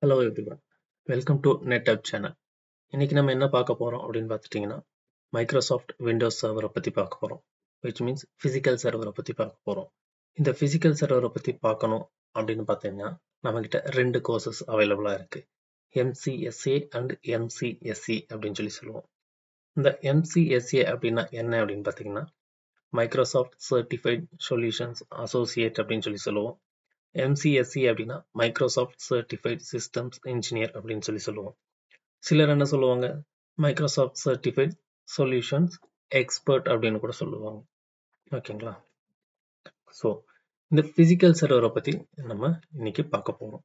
Hello everyone, welcome to NetApp channel. இன்னைக்கு நம்ம என்ன பார்க்க போறோம் அப்படின்னு பார்த்துட்டிங்கன்னா, மைக்ரோசாஃப்ட் விண்டோஸ் சர்வரை பற்றி பார்க்க போகிறோம். விச் மீன்ஸ் ஃபிசிக்கல் சர்வரை பற்றி பார்க்க போகிறோம். இந்த ஃபிசிக்கல் சர்வரை பற்றி பார்க்கணும் அப்படின்னு பார்த்தீங்கன்னா, நம்மக்கிட்ட 2 கோர்சஸ் அவைலபிளாக இருக்குது. MCSA அண்ட் MCSE அப்படின்னு சொல்லுவோம். இந்த MCSA அப்படின்னா என்ன அப்படின்னு பார்த்தீங்கன்னா, மைக்ரோசாஃப்ட் சர்டிஃபைட் சொல்யூஷன்ஸ் அசோசியேட் அப்படின்னு சொல்லுவோம். MCSE அப்படின்னா மைக்ரோசாஃப்ட் சர்டிஃபைட் சிஸ்டம்ஸ் இன்ஜினியர் அப்படின்னு சொல்லுவோம். சிலர் என்ன சொல்லுவாங்க, மைக்ரோசாஃப்ட் சர்டிஃபைட் சொல்யூஷன்ஸ் எக்ஸ்பர்ட் அப்படின்னு கூட சொல்லுவாங்க. ஓகேங்களா? ஸோ இந்த ஃபிசிக்கல் சர்வரை பற்றி நம்ம இன்னைக்கு பார்க்க போகிறோம்.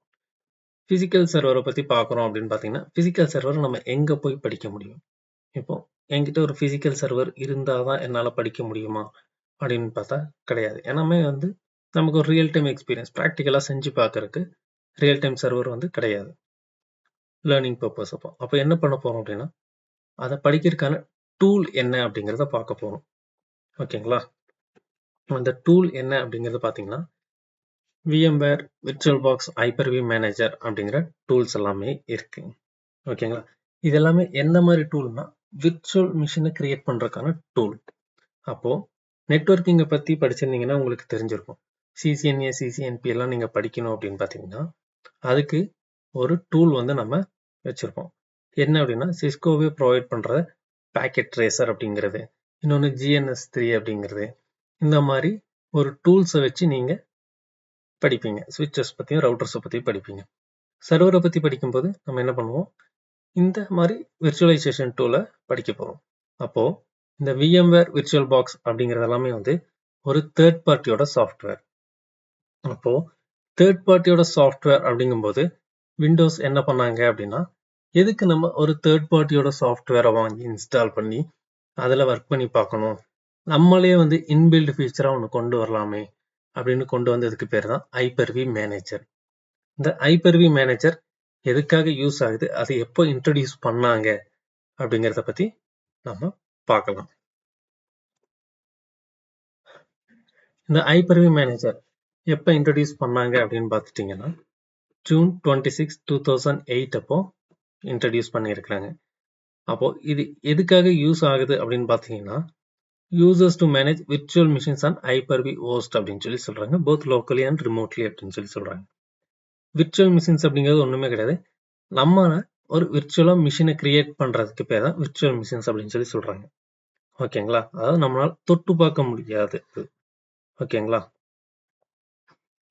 ஃபிசிக்கல் சர்வரை பற்றி பார்க்குறோம் அப்படின்னு பார்த்தீங்கன்னா, ஃபிசிக்கல் சர்வர் நம்ம எங்கே போய் படிக்க முடியும்? இப்போ என்கிட்ட ஒரு ஃபிசிக்கல் சர்வர் இருந்தால் தான் என்னால் படிக்க முடியுமா அப்படின்னு பார்த்தா கிடையாது. ஏன்னாமே நமக்கு ஒரு ரியல் டைம் எக்ஸ்பீரியன்ஸ் ப்ராக்டிக்கலாக செஞ்சு பார்க்கறதுக்கு ரியல் டைம் சர்வர் கிடையாது, லேர்னிங் பர்பஸ். அப்போ என்ன பண்ண போகிறோம் அப்படின்னா, அதை படிக்கிறதுக்கான டூல் என்ன அப்படிங்கிறத பார்க்க போகிறோம். ஓகேங்களா? அந்த டூல் என்ன அப்படிங்கிறத பார்த்தீங்கன்னா, VMware VirtualBox Hyper-V Manager அப்படிங்கிற டூல்ஸ் எல்லாமே இருக்கு. ஓகேங்களா? இது எல்லாமே எந்த மாதிரி டூல்னா, விர்ச்சுவல் மிஷினை கிரியேட் பண்ணுறதுக்கான டூல். அப்போது நெட்வொர்க்கிங்கை பற்றி படிச்சிருந்தீங்கன்னா உங்களுக்கு தெரிஞ்சிருக்கும். CCNA CCNP எல்லாம் நீங்கள் படிக்கணும் அப்படின்னு பார்த்தீங்கன்னா, அதுக்கு ஒரு டூல் நம்ம வச்சுருப்போம். என்ன அப்படின்னா, சிஸ்கோவே ப்ரொவைட் பண்ணுற பேக்கெட் ட்ரேசர் அப்படிங்கிறது, இன்னொன்று GNS3 அப்படிங்கிறது, இந்த மாதிரி ஒரு டூல்ஸை வச்சு நீங்கள் படிப்பீங்க. ஸ்விட்சஸ் பற்றியும் ரவுட்டர்ஸை பற்றியும் படிப்பீங்க. சர்வரை பற்றி படிக்கும்போது நம்ம என்ன பண்ணுவோம், இந்த மாதிரி விர்ச்சுவலைசேஷன் டூலை படிக்க போகிறோம். அப்போது இந்த VMware VirtualBox அப்படிங்கிறது எல்லாமே ஒரு தேர்ட் பார்ட்டியோட சாஃப்ட்வேர். அப்போது தேர்ட் பார்ட்டியோட சாஃப்ட்வேர் அப்படிங்கும்போது விண்டோஸ் என்ன பண்ணாங்க அப்படின்னா, எதுக்கு நம்ம ஒரு தேர்ட் பார்ட்டியோட சாஃப்ட்வேரை வாங்கி இன்ஸ்டால் பண்ணி அதில் ஒர்க் பண்ணி பார்க்கணும், நம்மளே இன்பில்ட் ஃபீச்சராக ஒன்று கொண்டு வரலாமே அப்படின்னு கொண்டு வந்ததுக்கு பேர் தான் Hyper-V மேனேஜர். இந்த Hyper-V மேனேஜர் எதுக்காக யூஸ் ஆகுது, அதை எப்போ இன்ட்ரடியூஸ் பண்ணாங்க அப்படிங்கிறத பற்றி நம்ம பார்க்கலாம். இந்த Hyper-V மேனேஜர் எப்போ இன்ட்ரடியூஸ் பண்ணாங்க அப்படின்னு பார்த்துட்டிங்கன்னா, June 26, 2008 அப்போ இன்ட்ரடியூஸ் பண்ணியிருக்கிறாங்க. அப்போது இது எதுக்காக யூஸ் ஆகுது அப்படின்னு பார்த்தீங்கன்னா, users to manage virtual machines on Hyper-V host அப்படின்னு சொல்கிறாங்க, போத் லோக்கலி அண்ட் ரிமோட்லி அப்படின்னு சொல்கிறாங்க. விர்ச்சுவல் மிஷின்ஸ் அப்படிங்கிறது ஒன்றுமே கிடையாது, நம்ம ஒரு விர்ச்சுவலாக மிஷினை கிரியேட் பண்ணுறதுக்கு பேர் தான் விர்ச்சுவல் மிஷின்ஸ் அப்படின்னு சொல்கிறாங்க. ஓகேங்களா? அதாவது நம்மளால் தொட்டு பார்க்க முடியாது. ஓகேங்களா?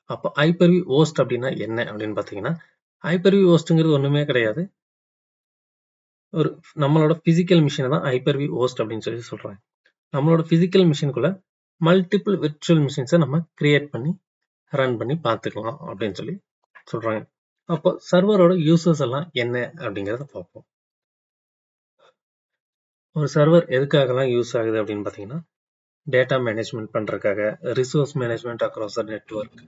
அப்போ Hyper-V ஹோஸ்ட் அப்படின்னா என்ன அப்படின்னு பார்த்தீங்கன்னா, Hyper-V ஹோஸ்ட்டுங்கிறது ஒன்றுமே கிடையாது, ஒரு நம்மளோட ஃபிசிக்கல் மிஷினை தான் Hyper-V ஹோஸ்ட் அப்படின்னு சொல்கிறாங்க. நம்மளோட ஃபிசிக்கல் மிஷினுக்குள்ள மல்டிபிள் விர்ச்சுவல் மிஷின்ஸை நம்ம கிரியேட் பண்ணி ரன் பண்ணி பார்த்துக்கலாம் அப்படின்னு சொல்கிறாங்க. அப்போ சர்வரோட யூசர்ஸ் எல்லாம் என்ன அப்படிங்கிறத பார்ப்போம். ஒரு சர்வர் எதுக்காகலாம் யூஸ் ஆகுது அப்படின்னு பார்த்தீங்கன்னா, டேட்டா மேனேஜ்மெண்ட் பண்ணுறதுக்காக, resource management across the network,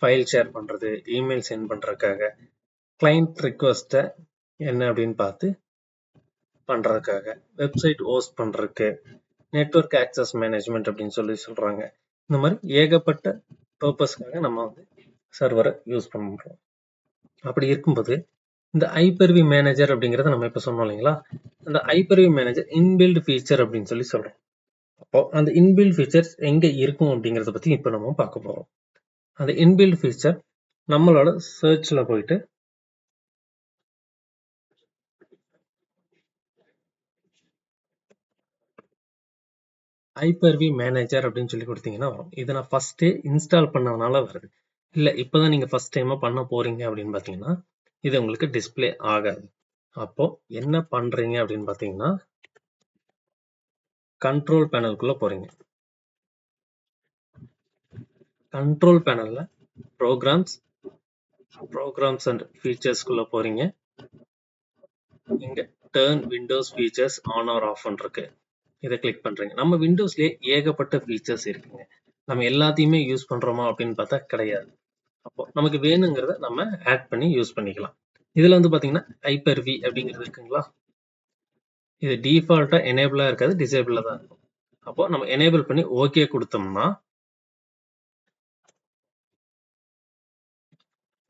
file share பண்ணுறது, இமெயில் சென்ட் பண்ணுறதுக்காக, கிளைண்ட் ரிக்வஸ்ட்டை என்ன அப்படின்னு பார்த்து பண்ணுறதுக்காக, வெப்சைட் ஹோஸ்ட் பண்ணுறதுக்கு, நெட்வொர்க் ஆக்சஸ் மேனேஜ்மெண்ட் அப்படின்னு சொல்கிறாங்க. இந்த மாதிரி ஏகப்பட்ட பர்பஸ்க்காக நம்ம சர்வரை யூஸ் பண்ணுறோம். அப்படி இருக்கும்போது இந்த Hyper-V மேனேஜர் அப்படிங்கிறத நம்ம இப்போ சொன்னோம் இல்லைங்களா, அந்த Hyper-V மேனேஜர் இன்பில்ட் ஃபீச்சர் அப்படின்னு சொல்கிறோம். அப்போ அந்த இன்பில்ட் ஃபீச்சர்ஸ் எங்கே இருக்கும் அப்படிங்கிறத பற்றி இப்போ நம்ம பார்க்க போகிறோம். அந்த இன்பில்ட் ஃபீச்சர் நம்மளோட சர்ச்சில் போயிட்டு Hyper-V மேனேஜர் அப்படின்னு சொல்லி கொடுத்தீங்கன்னா வரும். இதை நான் ஃபஸ்ட்டே இன்ஸ்டால் பண்ணதுனால வருது. இல்லை இப்போ தான் நீங்கள் ஃபஸ்ட் டைமாக பண்ண போகிறீங்க அப்படின்னு பார்த்தீங்கன்னா, இது உங்களுக்கு டிஸ்பிளே ஆகாது. அப்போ என்ன பண்ணுறீங்க அப்படின்னு பார்த்தீங்கன்னா, கண்ட்ரோல் பேனலுக்குள்ளே போகிறீங்க. கண்ட்ரோல் பேனலில் ப்ரோக்ராம்ஸ் அண்ட் ஃபீச்சர்ஸ்குள்ளே போகிறீங்க. இங்கே turn windows features on or off இருக்கு, இதை கிளிக் பண்ணுறீங்க. நம்ம விண்டோஸ்லேயே ஏகப்பட்ட ஃபீச்சர்ஸ் இருக்குங்க, நம்ம எல்லாத்தையுமே யூஸ் பண்ணுறோமா அப்படின்னு பார்த்தா கிடையாது. அப்போ நமக்கு வேணுங்கிறத நம்ம ஆட் பண்ணி யூஸ் பண்ணிக்கலாம். இதில் பார்த்தீங்கன்னா Hyper-V அப்படிங்கிறது இருக்குங்களா, இது டிஃபால்ட்டாக எனேபிளாக இருக்காது, டிசேபிளாக தான் இருக்கும். அப்போ நம்ம எனேபிள் பண்ணி ஓகே கொடுத்தோம்னா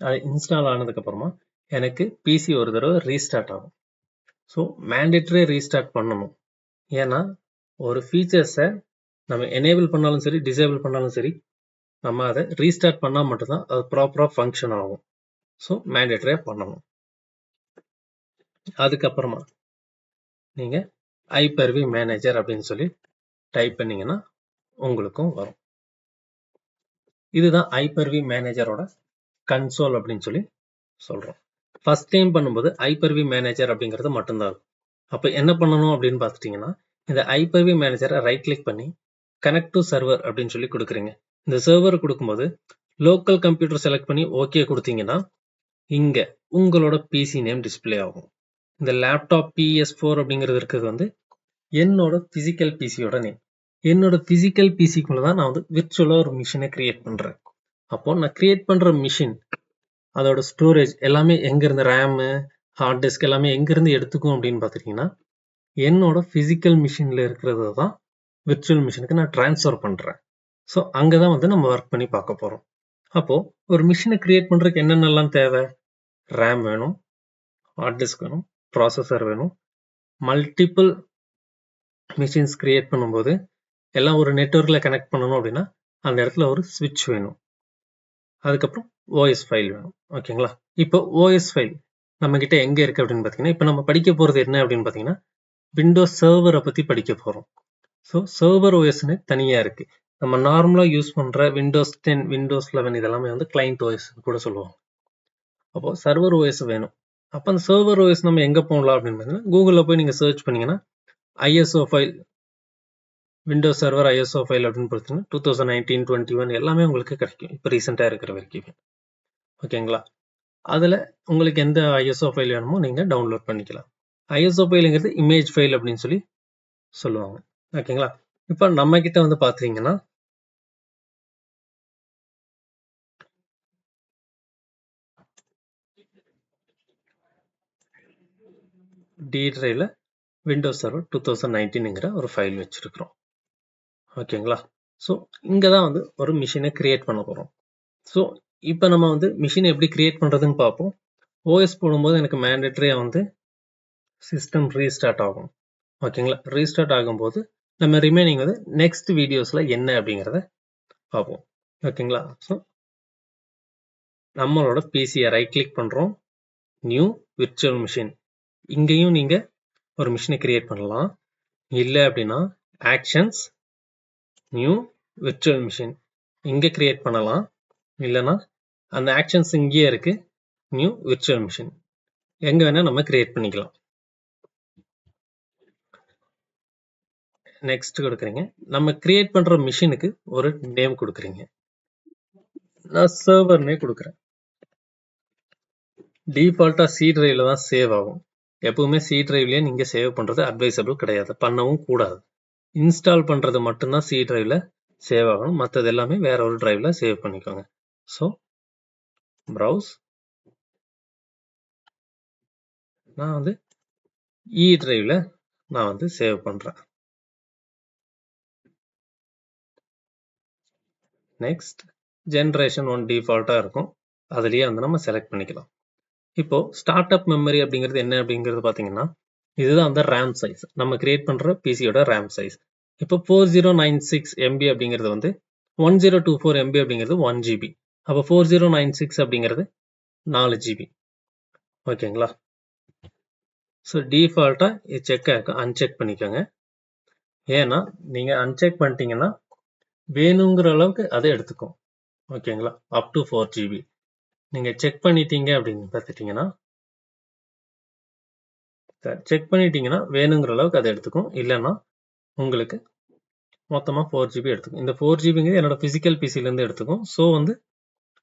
அது இன்ஸ்டால் ஆனதுக்கு அப்புறமா எனக்கு பிசி ஒரு தடவை ரீஸ்டார்ட் ஆகும். ஸோ மேண்டேட்டரி ரீஸ்டார்ட் பண்ணணும். ஏன்னா ஒரு ஃபீச்சர்ஸை நம்ம எனேபிள் பண்ணாலும் சரி டிசேபிள் பண்ணாலும் சரி நம்ம அதை ரீஸ்டார்ட் பண்ணால் மட்டும்தான் அது ப்ராப்பராக ஃபங்க்ஷன் ஆகும். ஸோ மேண்டேட்டரியாக பண்ணணும். அதுக்கப்புறமா நீங்கள் ஐபர்வி மேனேஜர் அப்படின்னு சொல்லி டைப் பண்ணீங்கன்னா உங்களுக்கும் வரும். இதுதான் ஐபர்வி மேனேஜரோட கன்சோல் அப்படின்னு சொல்லி சொல்கிறோம். ஃபர்ஸ்ட் டைம் பண்ணும்போது ஐபர்வி மேனேஜர் அப்படிங்கிறது மட்டும்தான் இருக்கும். அப்போ என்ன பண்ணணும் அப்படின்னு பார்த்துட்டிங்கன்னா இந்த ஐபர்வி மேனேஜரை ரைட் கிளிக் பண்ணி கனெக்ட் டு சர்வர் அப்படின்னு சொல்லி கொடுக்குறீங்க. இந்த சர்வர் கொடுக்கும்போது லோக்கல் கம்ப்யூட்டர் செலக்ட் பண்ணி ஓகே கொடுத்தீங்கன்னா இங்கே உங்களோட பிசி நேம் டிஸ்பிளே ஆகும். இந்த லேப்டாப் PS4 அப்படிங்கிறது இருக்கிறது வந்து என்னோட பிசிக்கல் பிசியோட நேம். என்னோட பிசிக்கல் பிசிக்குள்ள தான் நான் வந்து விர்ச்சுவலாக ஒரு மிஷினை கிரியேட் பண்ணுறேன். அப்போ நான் கிரியேட் பண்ணுற மிஷின் அதோட ஸ்டோரேஜ் எல்லாமே எங்கேருந்து ரேமு ஹார்ட் டிஸ்க் எல்லாமே எங்கேருந்து எடுத்துக்கும் அப்படின்னு பார்த்துட்டிங்கன்னா என்னோட ஃபிசிக்கல் மிஷினில் இருக்கிறது தான் விர்ச்சுவல் மிஷினுக்கு நான் ட்ரான்ஸ்ஃபர் பண்ணுறேன். ஸோ அங்கே தான் வந்து நம்ம ஒர்க் பண்ணி பார்க்க போகிறோம். அப்போது ஒரு மிஷினை கிரியேட் பண்ணுறதுக்கு என்னென்னலாம் தேவை? ரேம் வேணும், ஹார்ட் டிஸ்க் வேணும், ப்ராசஸர் வேணும். மல்டிபிள் மிஷின்ஸ் கிரியேட் பண்ணும்போது எல்லாம் ஒரு நெட்வொர்க்கில் கனெக்ட் பண்ணணும் அப்படின்னா அந்த இடத்துல ஒரு ஸ்விட்ச் வேணும். அதுக்கப்புறம் ஓஎஸ் ஃபைல் வேணும். ஓகேங்களா? இப்போ ஓஎஸ் ஃபைல் நம்மக்கிட்ட எங்கே இருக்குது அப்படின்னு பார்த்தீங்கன்னா இப்போ நம்ம படிக்க போகிறது என்ன அப்படின்னு பார்த்தீங்கன்னா விண்டோஸ் சர்வரை பற்றி படிக்க போகிறோம். ஸோ சர்வர் ஓஎஸ்ன்னு தனியாக இருக்குது. நம்ம நார்மலாக யூஸ் பண்ணுற விண்டோஸ் 10 விண்டோஸ் 11 இதெல்லாமே வந்து கிளைண்ட் ஓஎஸ் கூட சொல்லுவோம். அப்போது சர்வர் ஓஎஸ் வேணும். அப்போ அந்த சர்வர் ஓஎஸ் நம்ம எங்கே போகலாம் அப்படின்னு பார்த்தீங்கன்னா கூகுளில் போய் நீங்கள் சர்ச் பண்ணிங்கன்னா ISO file Windows server ISO file அப்படின்னு பார்த்தீங்கன்னா 2019, 21 எல்லாமே உங்களுக்கு கிடைக்கும். இப்போ ரீசெண்டாக இருக்கிற வரைக்கும். ஓகேங்களா? அதில் உங்களுக்கு எந்த ஐஎஸ்ஓ ஃபைல் வேணுமோ நீங்கள் டவுன்லோட் பண்ணிக்கலாம். ஐஎஸ்ஓ ஃபைலுங்கிறது இமேஜ் ஃபைல் அப்படின்னு சொல்லி சொல்லுவாங்க. ஓகேங்களா? இப்போ நம்ம கிட்ட வந்து பார்த்தீங்கன்னா டி டிரைவில் விண்டோஸ் சர்வர் 2019ங்கிற ஒரு ஃபைல் வச்சுருக்கிறோம். ஓகேங்களா? ஸோ இங்கே தான் வந்து ஒரு மிஷினை கிரியேட் பண்ண போகிறோம். ஸோ இப்போ நம்ம வந்து மிஷினை எப்படி கிரியேட் பண்ணுறதுன்னு பார்ப்போம். ஓஎஸ் போடும்போது எனக்கு மேண்டேட்டரியாக வந்து சிஸ்டம் ரீஸ்டார்ட் ஆகும். ஓகேங்களா? ரீஸ்டார்ட் ஆகும்போது நம்ம ரிமைனிங் வந்து நெக்ஸ்ட் வீடியோஸில் என்ன அப்படிங்கிறத பார்ப்போம். ஓகேங்களா? ஸோ நம்மளோட பிசியை ரைட் கிளிக் பண்ணுறோம். New virtual machine. இங்கேயும் நீங்கள் ஒரு மிஷினை கிரியேட் பண்ணலாம். இல்லை அப்படின்னா ஆக்ஷன்ஸ் நியூ விர்ச்சுவல் மிஷின் இங்கே கிரியேட் பண்ணலாம். இல்லைன்னா அந்த ஆக்ஷன்ஸ் இங்கேயே இருக்கு. நியூ விர்ச்சுவல் மிஷின் எங்கே வேணால் நம்ம கிரியேட் பண்ணிக்கலாம். நெக்ஸ்ட் கொடுக்குறீங்க. நம்ம கிரியேட் பண்ணுற மிஷினுக்கு ஒரு நேம் கொடுக்குறீங்க. நான் சர்வர்னே கொடுக்குறேன். டிஃபால்ட்டாக சி டிரைவில் தான் சேவ் ஆகும். எப்பவுமே சி டிரைவ்லேயே நீங்கள் சேவ் பண்ணுறது அட்வைசபிள் கிடையாது, பண்ணவும் கூடாது. இன்ஸ்டால் பண்ணுறது மட்டும்தான் சி டிரைவில் சேவ் ஆகணும். மற்றது எல்லாமே வேற ஒரு டிரைவில் சேவ் பண்ணிக்கோங்க. ஸோ ப்ரௌஸ் நான் வந்து இ டிரைவில் நான் வந்து சேவ் பண்ணுறேன். நெக்ஸ்ட் ஜென்ரேஷன் 1 டிஃபால்ட்டாக இருக்கும். அதுலேயே வந்து நம்ம செலக்ட் பண்ணிக்கலாம். இப்போ ஸ்டார்ட் அப் மெமரி அப்படிங்கிறது என்ன அப்படிங்கிறது பார்த்தீங்கன்னா இதுதான் அந்த ரேம் சைஸ். நம்ம கிரியேட் பண்ணுற பிசியோட ரேம் சைஸ். இப்போ 4096 MB அப்படிங்கிறது வந்து 1024 MB அப்படிங்கிறது 1 GB. அப்போ 4096 அப்படிங்கிறது 4 GB. ஓகேங்களா? ஸோ டிஃபால்ட்டாக இது செக் ஆகும். அன்செக் பண்ணிக்கோங்க. ஏன்னா நீங்கள் அன்செக் பண்ணிட்டீங்கன்னா வேணுங்கிற அளவுக்கு அதை எடுத்துக்கும். ஓகேங்களா? Up to 4 GB. நீங்கள் செக் பண்ணிட்டீங்க அப்படின்னு பார்த்துட்டிங்கன்னா வேணுங்கிற அளவுக்கு அதை எடுத்துக்கும். இல்லைன்னா உங்களுக்கு மொத்தமாக 4 GB எடுத்துக்கும். இந்த 4 GBங்கிறது என்னோட ஃபிசிக்கல் பிசிலேருந்து எடுத்துக்கும். ஸோ வந்து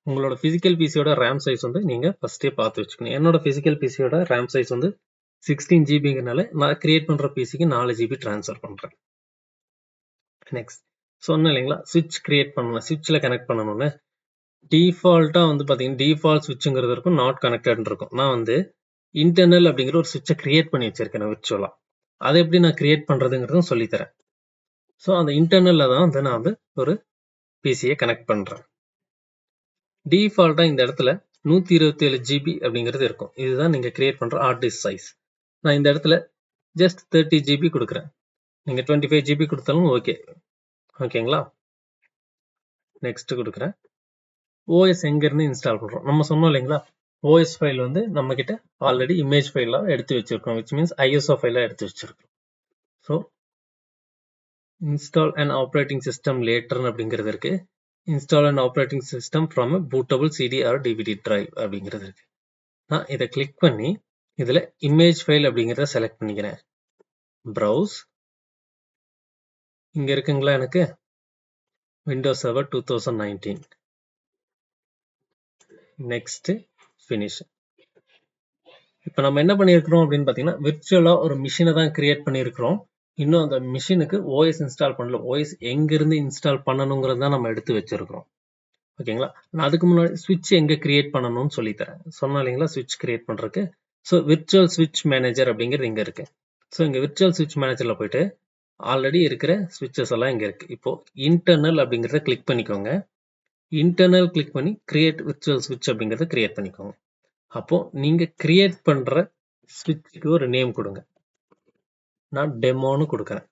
உங்களோட ஃபிசிக்கல் பிசியோட ரேம் சைஸ் வந்து நீங்கள் ஃபஸ்ட்டே பார்த்து வச்சுக்கணும். என்னோட ஃபிசிக்கல் பிசியோட ரேம் சைஸ் வந்து 16 GBங்கிறனால நான் கிரியேட் பண்ணுற பிசிக்கு 4 GB ட்ரான்ஸ்ஃபர் பண்ணுறேன். நெக்ஸ்ட் சொன்னேன் இல்லைங்களா, ஸ்விட்ச் கிரியேட் பண்ணணும், ஸ்விட்சில் கனெக்ட் பண்ணணும்னு. டிஃபால்ட்டாக வந்து பார்த்தீங்கன்னா டிஃபால்ட் ஸ்விட்சுங்கிறது இருக்கும், நாட் கனெக்டட் இருக்கும். நான் வந்து இன்டர்னல் அப்படிங்கிற ஒரு ஸ்விட்சை கிரியேட் பண்ணி வச்சிருக்கேன் விர்ச்சுவலாக. அதை எப்படி நான் கிரியேட் பண்ணுறதுங்கிறதும் சொல்லித்தரேன். ஸோ அந்த இன்டர்னலில் தான் வந்து நான் வந்து ஒரு பிசியை கனெக்ட் பண்ணுறேன். டிஃபால்ட்டாக இந்த இடத்துல 127 GB அப்படிங்கிறது இருக்கும். இதுதான் நீங்க கிரியேட் பண்ற ஹார்ட் டிஸ்க் சைஸ். நான் இந்த இடத்துல ஜஸ்ட் 30 GB கொடுக்குறேன். நீங்க 25 GB கொடுத்தாலும் ஓகே. ஓகேங்களா? நெக்ஸ்ட் கொடுக்குறேன். OS எங்க இருந்து இன்ஸ்டால் பண்றோம்? நம்ம சொன்னோம் இல்லைங்களா? OS ஃபைல் வந்து நம்ம கிட்ட ஆல்ரெடி இமேஜ் ஃபைலா எடுத்து வச்சிருக்கோம். which means ISO ஃபைலா எடுத்து வச்சிருக்கோம். So install an operating system later அப்படிங்கிறது இருக்கு. install an operating system from a bootable CD or DVD drive அப்படிங்கிறது இருக்கு. நான் இதை கிளிக் பண்ணி இதுல இமேஜ் ஃபைல் அப்படிங்கிறத செலக்ட் பண்ணிக்கிறேன். browse இங்க இருக்குங்களா எனக்கு Windows Server 2019. Next finish. இப்போ நம்ம என்ன பண்ணியிருக்கிறோம் அப்படின்னு பார்த்தீங்கன்னா விர்ச்சுவலா ஒரு மிஷினை தான் கிரியேட் பண்ணியிருக்கிறோம். இன்னும் அந்த மிஷினுக்கு OS இன்ஸ்டால் பண்ணல. OS எங்கிருந்து இன்ஸ்டால் பண்ணணுங்கிறது தான் நம்ம எடுத்து வச்சிருக்கிறோம். ஓகேங்களா? நான் அதுக்கு முன்னாடி ஸ்விட்ச் எங்க கிரியேட் பண்ணணும்னு சொல்லித்தரேன். சொன்னா இல்லைங்களா ஸ்விட்ச் கிரியேட் பண்றதுக்கு. ஸோ விர்ச்சுவல் ஸ்விட்ச் மேனேஜர் அப்படிங்கிறது இங்க இருக்கு. ஸோ இங்க விர்ச்சுவல் ஸ்விட்ச் மேனேஜர்ல போயிட்டு ஆல்ரெடி இருக்கிற ஸ்விட்சஸ் எல்லாம் இங்க இருக்கு. இப்போ இன்டர்னல் அப்படிங்கிறத கிளிக் பண்ணிக்கோங்க. இன்டர்னல் கிளிக் பண்ணி கிரியேட் விர்ச்சுவல் ஸ்விட்ச் அப்படிங்கிறத கிரியேட் பண்ணிக்கோங்க. அப்போ நீங்க கிரியேட் பண்ற ஸ்விட்சுக்கு ஒரு நேம் கொடுங்க. நான் டெமோன்னு கொடுக்குறேன்.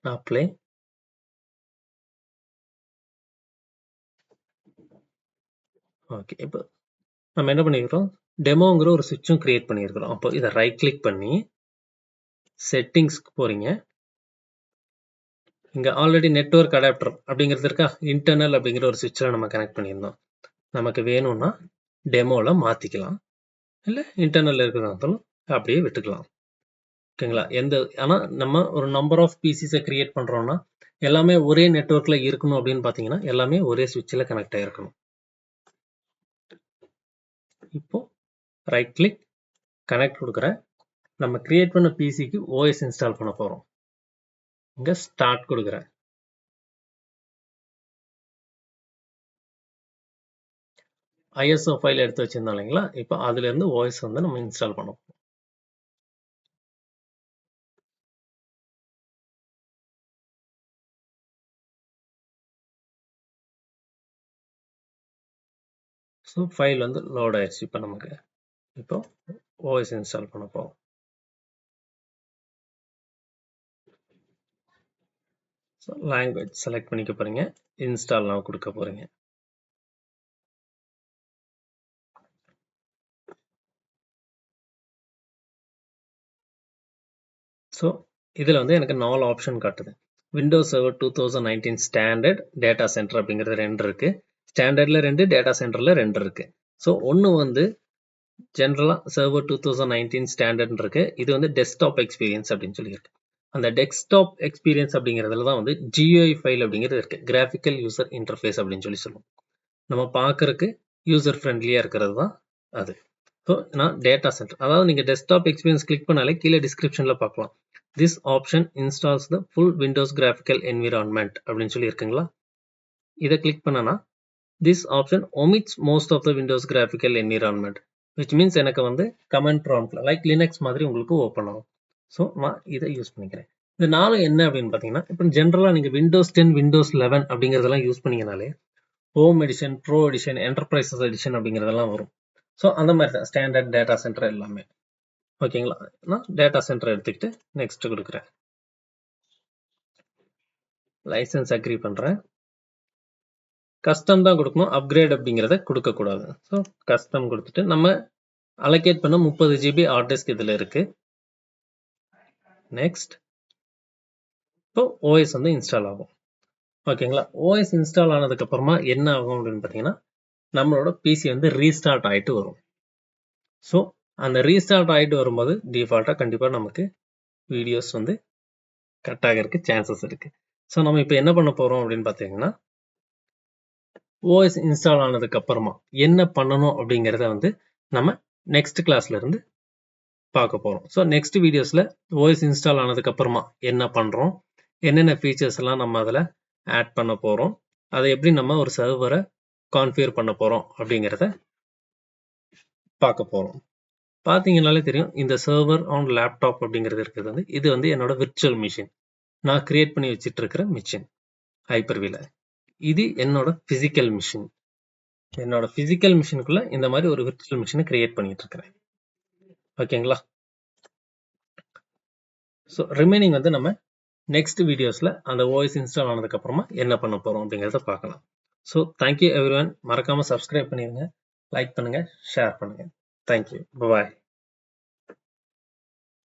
அப்ளை. ஓகே. இப்போ நம்ம என்ன பண்ணிருக்கிறோம் டெமோங்கிற ஒரு ஸ்விட்சும் கிரியேட் பண்ணியிருக்கிறோம். அப்போ இதை ரைட் கிளிக் பண்ணி செட்டிங்ஸ்க்கு போறீங்க. இங்க ஆல்ரெடி நெட்வொர்க் அடாப்டர் அப்படிங்கிறது இருக்கா இன்டர்னல் அப்படிங்கிற ஒரு ஸ்விட்சில் நம்ம கனெக்ட் பண்ணியிருந்தோம். நமக்கு வேணும்னா டெமோல மாத்திக்கலாம். இல்லை இன்டர்னல் இருக்கிறதாலும் அப்படியே விட்டுக்கலாம். ஓகேங்களா? ஆனா நம்ம ஒரு நம்பர் ஆஃப் பிசிஸை கிரியேட் பண்றோம்னா எல்லாமே ஒரே நெட்வொர்க்ல இருக்கணும் அப்படின்னு பாத்தீங்கன்னா எல்லாமே ஒரே ஸ்விட்சில் கனெக்ட் ஆயிருக்கணும். இப்போ ரைட் கிளிக் கனெக்ட் கொடுக்குறேன். நம்ம கிரியேட் பண்ண பிசிக்கு OS இன்ஸ்டால் பண்ண போறோம். இங்க ஸ்டார்ட் கொடுக்குறேன். ISO ஃபைல் எடுத்து வச்சிருந்தோம் இல்லைங்களா? இப்போ அதுல இருந்து OS வந்து நம்ம இன்ஸ்டால் பண்ண போறோம். ஸோ ஃபைல் வந்து லோட் ஆயிடுச்சு. இப்போ நமக்கு இப்போ OS இன்ஸ்டால் பண்ண போறோம். ஸோ லாங்குவேஜ் செலக்ட் பண்ணிக்க போறீங்க. இன்ஸ்டால் நான் கொடுக்க போறீங்க. ஸோ இதில் வந்து எனக்கு 4 ஆப்ஷன் காட்டுது. Windows server 2019 standard data centre அப்படிங்கிறது 2 இருக்கு. ஸ்டாண்டர்ட்ல 2, டேட்டா சென்டர்ல 2 இருக்கு. ஸோ ஒன்று வந்து ஜென்ரலா சர்வர் 2019 ஸ்டாண்டர்ட் இருக்கு. இது வந்து டெஸ்க்டாப் எக்ஸ்பீரியன்ஸ் அப்படின்னு சொல்லியிருக்கு. அந்த டெஸ்க்டாப் எக்ஸ்பீரியன்ஸ் அப்படிங்கிறதுல தான் வந்து GUI ஃபைல் அப்படிங்கிறது இருக்கு. கிராஃபிக்கல் யூசர் இன்டர்ஃபேஸ் அப்படின்னு சொல்லி சொல்லுவோம். நம்ம பார்க்கறதுக்கு யூசர் ஃப்ரெண்ட்லியா இருக்கிறது தான் அது. ஸோ நான் டேட்டா சென்டர் அதாவது நீங்கள் டெஸ்க்டாப் எக்ஸ்பீரியன்ஸ் கிளிக் பண்ணாலே கீழே டிஸ்கிரிப்ஷனில் பார்க்கலாம். This option installs the full Windows graphical environment அப்படின்னு சொல்லி இருக்குங்களா? இதை கிளிக் பண்ணனா this option omits most of the Windows graphical environment which means எனக்கு வந்து கமெண்ட் ப்ராம்ப்ட்ல லைக் லினக்ஸ் மாதிரி உங்களுக்கு ஓப்பன் ஆகும். ஸோ நான் இதை யூஸ் பண்ணிக்கிறேன். இந்த 4 என்ன அப்படின்னு பார்த்தீங்கன்னா இப்போ ஜென்ரலாக நீங்கள் விண்டோஸ் 10 விண்டோஸ் 11 அப்படிங்கிறதெல்லாம் யூஸ் பண்ணீங்கனாலே home edition pro edition enterprises edition அப்படிங்கிறதெல்லாம் வரும். ஸோ அந்த மாதிரி தான் ஸ்டாண்டர்ட் டேட்டா சென்டர் எல்லாமே. ஓகேங்களா? நான் டேட்டா சென்டர் எடுத்துக்கிட்டு நெக்ஸ்ட் கொடுக்குறேன். லைசன்ஸ் அக்ரி பண்றேன். கஸ்டம் தான் கொடுக்கணும். அப்கிரேட் அப்படிங்கிறத கொடுக்கக்கூடாது. ஸோ கஸ்டம் கொடுத்துட்டு நம்ம அலோகேட் பண்ண 30 GB ஹார்ட் டிஸ்க் இதில் இருக்கு. நெக்ஸ்ட் இப்போ OS வந்து இன்ஸ்டால் ஆகும். ஓகேங்களா? OS இன்ஸ்டால் ஆனதுக்கு அப்புறமா என்ன ஆகும் அப்படின்னு பார்த்தீங்கன்னா நம்மளோட பிசி வந்து ரீஸ்டார்ட் ஆகிட்டு வரும். ஸோ அந்த ரீஸ்டார்ட் ஆகிட்டு வரும்போது டிஃபால்ட்டாக கண்டிப்பாக நமக்கு வீடியோஸ் வந்து கட் ஆகிறதுக்கு சான்சஸ் இருக்கு. ஸோ நம்ம இப்போ என்ன பண்ண போறோம் அப்படின்னு பார்த்தீங்கன்னா OS இன்ஸ்டால் ஆனதுக்கு அப்புறமா என்ன பண்ணணும் அப்படிங்கிறத வந்து நம்ம நெக்ஸ்ட் கிளாஸ்ல இருந்து பார்க்க போறோம். ஸோ நெக்ஸ்ட் வீடியோஸ்ல OS இன்ஸ்டால் ஆனதுக்கு அப்புறமா என்ன பண்றோம், என்னென்ன ஃபீச்சர்ஸ் எல்லாம் நம்ம அதில் ஆட் பண்ண போறோம், அதை எப்படி நம்ம ஒரு சர்வரை கான்ஃபிகர் பண்ண போறோம் அப்படிங்கிறத பார்க்க போறோம். பார்த்தீங்கன்னாலே தெரியும் இந்த சர்வர் ஆன் லேப்டாப் அப்படிங்கிறது இருக்கிறது வந்து இது வந்து என்னோட விர்ச்சுவல் மிஷின். நான் கிரியேட் பண்ணி வச்சுட்டு இருக்கிற மிஷின் ஹைப்பர்வில. இது என்னோட பிசிக்கல் மிஷின். என்னோட பிசிக்கல் மிஷினுக்குள்ள இந்த மாதிரி ஒரு விர்ச்சுவல் மிஷினை கிரியேட் பண்ணிட்டு இருக்கிறேன். ஓகேங்களா? ஸோ ரிமைனிங் வந்து நம்ம நெக்ஸ்ட் வீடியோஸ்ல அந்த ஓஎஸ் இன்ஸ்டால் ஆனதுக்கு அப்புறமா என்ன பண்ண போறோம் அப்படிங்கிறத பார்க்கலாம். So thank you everyone. மறக்காம சப்ஸ்கிரைப் பண்ணிடுங்க, லைக் பண்ணுங்க, ஷேர் பண்ணுங்க. தேங்க்யூ. பாய்.